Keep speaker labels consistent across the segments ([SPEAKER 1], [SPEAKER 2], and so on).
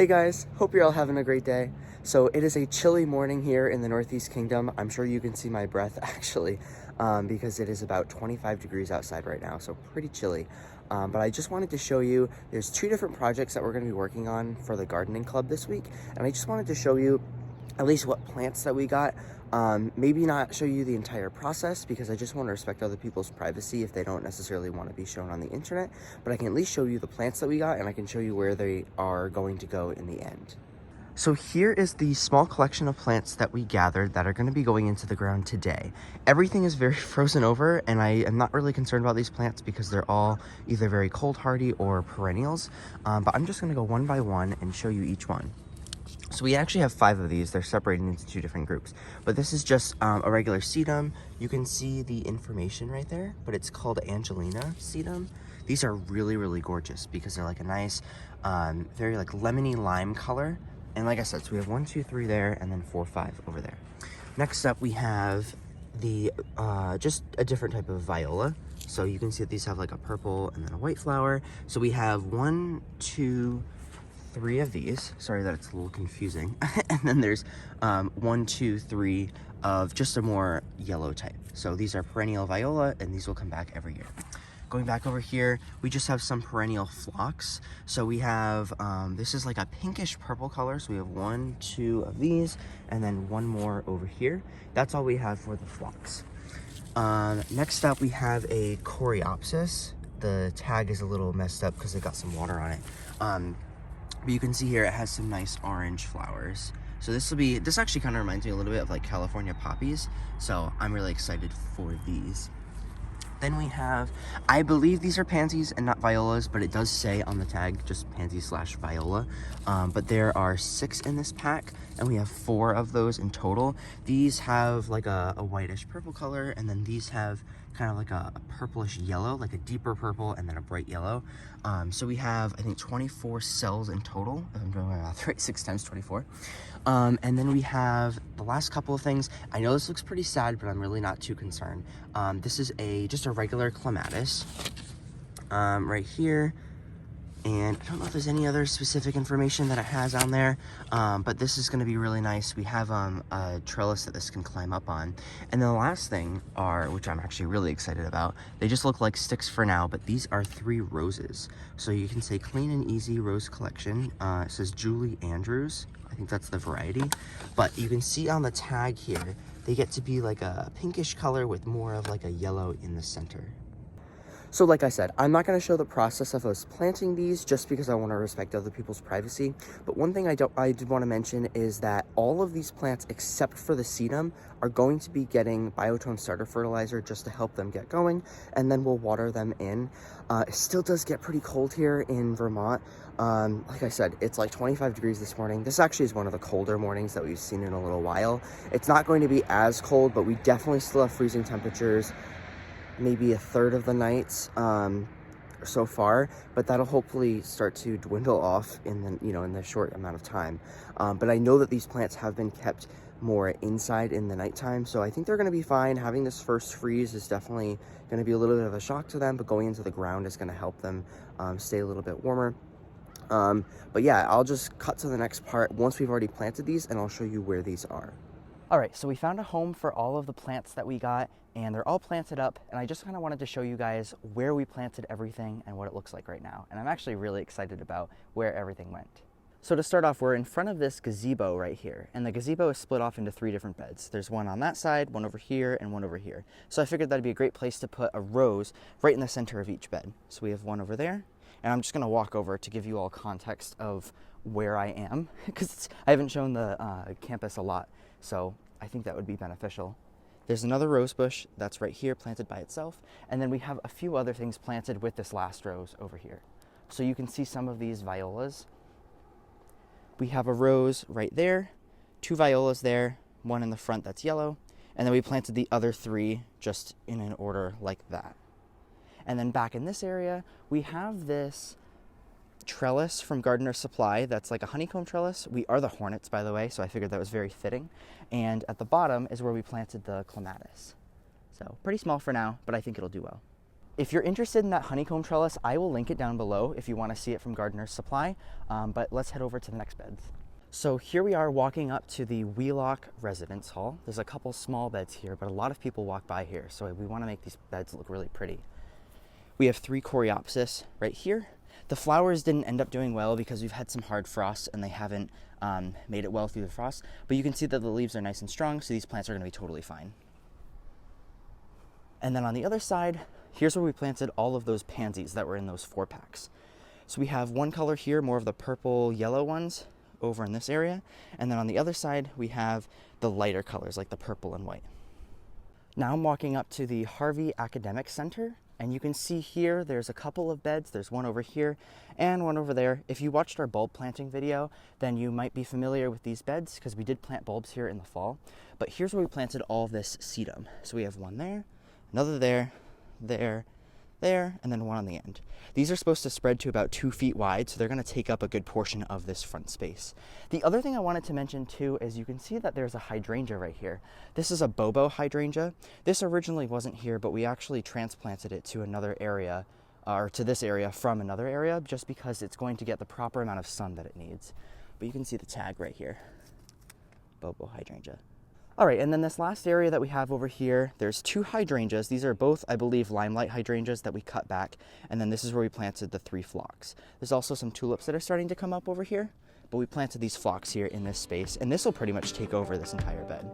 [SPEAKER 1] Hey guys, hope you're all having a great day. So it is a chilly morning here in the Northeast Kingdom. I'm sure you can see my breath actually, because it is about 25 degrees outside right now, so pretty chilly. But I just wanted to show you, there's two different projects that we're gonna be working on for the gardening club this week. And I just wanted to show you at least what plants that we got. Maybe not show you the entire process because I just want to respect other people's privacy if they don't necessarily want to be shown on the internet, but I can at least show you the plants that we got and I can show you where they are going to go in the end. So here is the small collection of plants that we gathered that are going to be going into the ground today. Everything is very frozen over, and I am not really concerned about these plants because they're all either very cold hardy or perennials, but I'm just going to go one by one and show you each one. So we actually have 5 of these. They're separated into 2 different groups, but this is just a regular sedum. You can see the information right there, but it's called Angelina sedum. These are really, really gorgeous because they're like a nice, very like lemony lime color. And like I said, so we have 1, 2, 3 there, and then 4, 5 over there. Next up, we have the, just a different type of viola. So you can see that these have like a purple and then a white flower. So we have 1, 2, 3 of these. Sorry that it's a little confusing. And then there's 1, 2, 3 of just a more yellow type. So these are perennial viola, and these will come back every year. Going back over here, we just have some perennial phlox. So we have, this is like a pinkish purple color. So we have 1, 2 of these, and then 1 more over here. That's all we have for the phlox. Next up, we have a coreopsis. The tag is a little messed up because it got some water on it. But you can see here it has some nice orange flowers. So this actually kind of reminds me a little bit of like California poppies. So I'm really excited for these. Then we have, I believe these are pansies and not violas, but it does say on the tag just pansy/viola. But there are 6 in this pack, and we have 4 of those in total. These have like a whitish purple color, and then these have kind of like a purplish yellow, like a deeper purple and then a bright yellow. So we have, I think, 24 cells in total, if I'm doing my math right, 6 times 24. And then we have the last couple of things. I know this looks pretty sad, but I'm really not too concerned. This is just a regular clematis right here. And I don't know if there's any other specific information that it has on there, but this is going to be really nice. We have a trellis that this can climb up on. And then the last thing are, which I'm actually really excited about, they just look like sticks for now, but these are 3 roses. So you can say Clean and Easy Rose Collection. It says Julie Andrews. I think that's the variety. But you can see on the tag here, they get to be like a pinkish color with more of like a yellow in the center. So like I said, I'm not going to show the process of us planting these just because I want to respect other people's privacy. But one thing I did want to mention is that all of these plants, except for the sedum, are going to be getting biotone starter fertilizer just to help them get going, and then we'll water them in. It still does get pretty cold here in Vermont. Like I said, it's like 25 degrees this morning. This actually is one of the colder mornings that we've seen in a little while. It's not going to be as cold, but we definitely still have freezing temperatures. Maybe a third of the nights so far, but that'll hopefully start to dwindle off in the short amount of time. But I know that these plants have been kept more inside in the nighttime, so I think they're going to be fine. Having this first freeze is definitely going to be a little bit of a shock to them, but going into the ground is going to help them stay a little bit warmer. But yeah, I'll just cut to the next part once we've already planted these, and I'll show you where these are. All right, so we found a home for all of the plants that we got, and they're all planted up, and I just kind of wanted to show you guys where we planted everything and what it looks like right now. And I'm actually really excited about where everything went. So to start off, we're in front of this gazebo right here, and the gazebo is split off into 3 different beds. There's one on that side, one over here, and one over here. So I figured that'd be a great place to put a rose right in the center of each bed. So we have one over there, and I'm just gonna walk over to give you all context of where I am, because I haven't shown the campus a lot, so I think that would be beneficial. There's another rose bush that's right here planted by itself, and then we have a few other things planted with this last rose over here. So you can see some of these violas. We have a rose right there, 2 violas there, one in the front that's yellow, and then we planted the other 3 just in an order like that. And then back in this area, we have this trellis from Gardener's Supply that's like a honeycomb trellis. We are the Hornets, by the way, so I figured that was very fitting. And at the bottom is where we planted the clematis. So pretty small for now, but I think it'll do well. If you're interested in that honeycomb trellis, I will link it down below if you want to see it from Gardener's Supply, but let's head over to the next beds. So here we are walking up to the Wheelock Residence Hall. There's a couple small beds here, but a lot of people walk by here, so we want to make these beds look really pretty. We have 3 Coreopsis right here. The flowers didn't end up doing well because we've had some hard frosts and they haven't made it well through the frost, but you can see that the leaves are nice and strong, so these plants are going to be totally fine. And then on the other side, here's where we planted all of those pansies that were in those 4-packs. So we have one color here, more of the purple yellow ones over in this area, and then on the other side we have the lighter colors like the purple and white. Now I'm walking up to the Harvey Academic Center, and you can see here there's a couple of beds. There's one over here and one over there. If you watched our bulb planting video, then you might be familiar with these beds because we did plant bulbs here in the fall. But here's where we planted all this sedum. So we have one there, another there, there, and then one on the end. These are supposed to spread to about 2 feet wide, so they're going to take up a good portion of this front space. The other thing I wanted to mention too is you can see that there's a hydrangea right here. This is a Bobo hydrangea. This originally wasn't here, but we actually transplanted it to another area, or to this area from another area, just because it's going to get the proper amount of sun that it needs. But you can see the tag right here, Bobo hydrangea. All right, and then this last area that we have over here, there's 2 hydrangeas. These are both, I believe, limelight hydrangeas that we cut back, and then this is where we planted the 3 phlox. There's also some tulips that are starting to come up over here, but we planted these phlox here in this space, and this will pretty much take over this entire bed.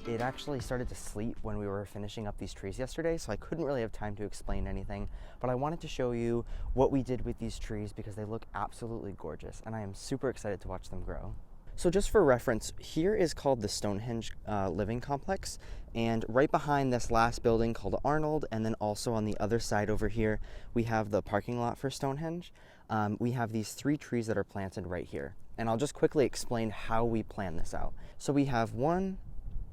[SPEAKER 1] It actually started to sleep when we were finishing up these trees yesterday, so I couldn't really have time to explain anything, but I wanted to show you what we did with these trees because they look absolutely gorgeous, and I am super excited to watch them grow. So just for reference, here is called the Stonehenge Living Complex, and right behind this last building called Arnold, and then also on the other side over here, we have the parking lot for Stonehenge. We have these 3 trees that are planted right here, and I'll just quickly explain how we plan this out. So we have 1,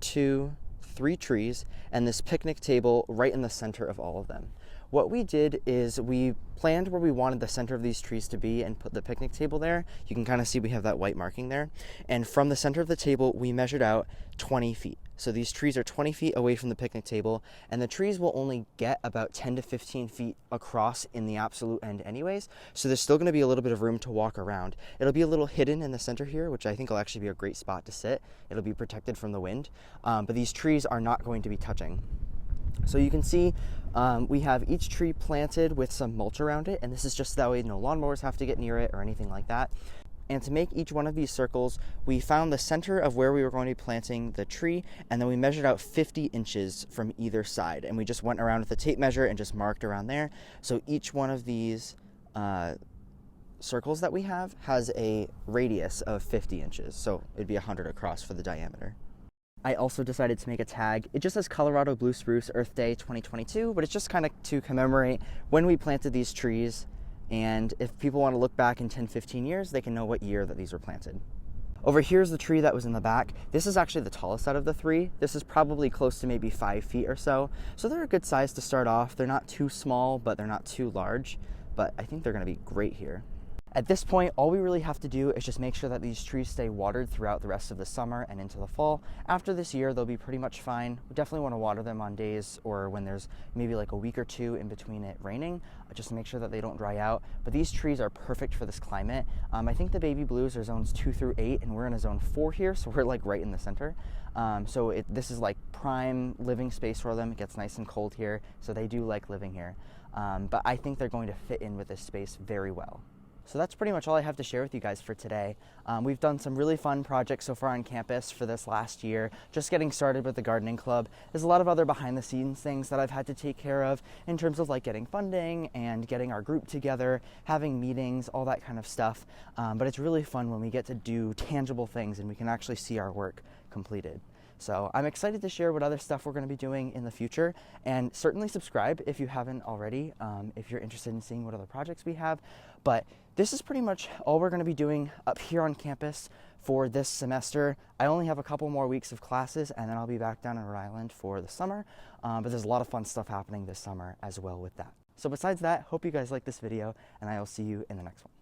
[SPEAKER 1] 2, 3 trees, and this picnic table right in the center of all of them. What we did is we planned where we wanted the center of these trees to be and put the picnic table there. You can kind of see we have that white marking there. And from the center of the table, we measured out 20 feet. So these trees are 20 feet away from the picnic table, and the trees will only get about 10 to 15 feet across in the absolute end anyways. So there's still going to be a little bit of room to walk around. It'll be a little hidden in the center here, which I think will actually be a great spot to sit. It'll be protected from the wind, but these trees are not going to be touching. So you can see we have each tree planted with some mulch around it, and this is just that way no lawnmowers have to get near it or anything like that. And to make each one of these circles, we found the center of where we were going to be planting the tree, and then we measured out 50 inches from either side. And we just went around with a tape measure and just marked around there. So each one of these circles that we have has a radius of 50 inches. So it'd be 100 across for the diameter. I also decided to make a tag. It just says Colorado Blue Spruce Earth Day 2022, but it's just kind of to commemorate when we planted these trees. And if people want to look back in 10-15 years, they can know what year that these were planted. Over here's the tree that was in the back. This is actually the tallest out of the three. This is probably close to maybe 5 feet or so. So they're a good size to start off. They're not too small, but they're not too large. But I think they're going to be great here. At this point, all we really have to do is just make sure that these trees stay watered throughout the rest of the summer and into the fall. After this year, they'll be pretty much fine. We definitely want to water them on days or when there's maybe like a week or two in between it raining, just to make sure that they don't dry out. But these trees are perfect for this climate. I think the baby blues are zones 2 through 8, and we're in a zone 4 here, so we're like right in the center. This is like prime living space for them. It gets nice and cold here, so they do like living here. But I think they're going to fit in with this space very well. So that's pretty much all I have to share with you guys for today. We've done some really fun projects so far on campus for this last year, just getting started with the gardening club. There's a lot of other behind the scenes things that I've had to take care of in terms of like getting funding and getting our group together, having meetings, all that kind of stuff. But it's really fun when we get to do tangible things and we can actually see our work completed. So I'm excited to share what other stuff we're going to be doing in the future, and certainly subscribe if you haven't already, if you're interested in seeing what other projects we have. But this is pretty much all we're going to be doing up here on campus for this semester. I only have a couple more weeks of classes, and then I'll be back down in Rhode Island for the summer. But there's a lot of fun stuff happening this summer as well with that. So besides that, hope you guys like this video, and I will see you in the next one.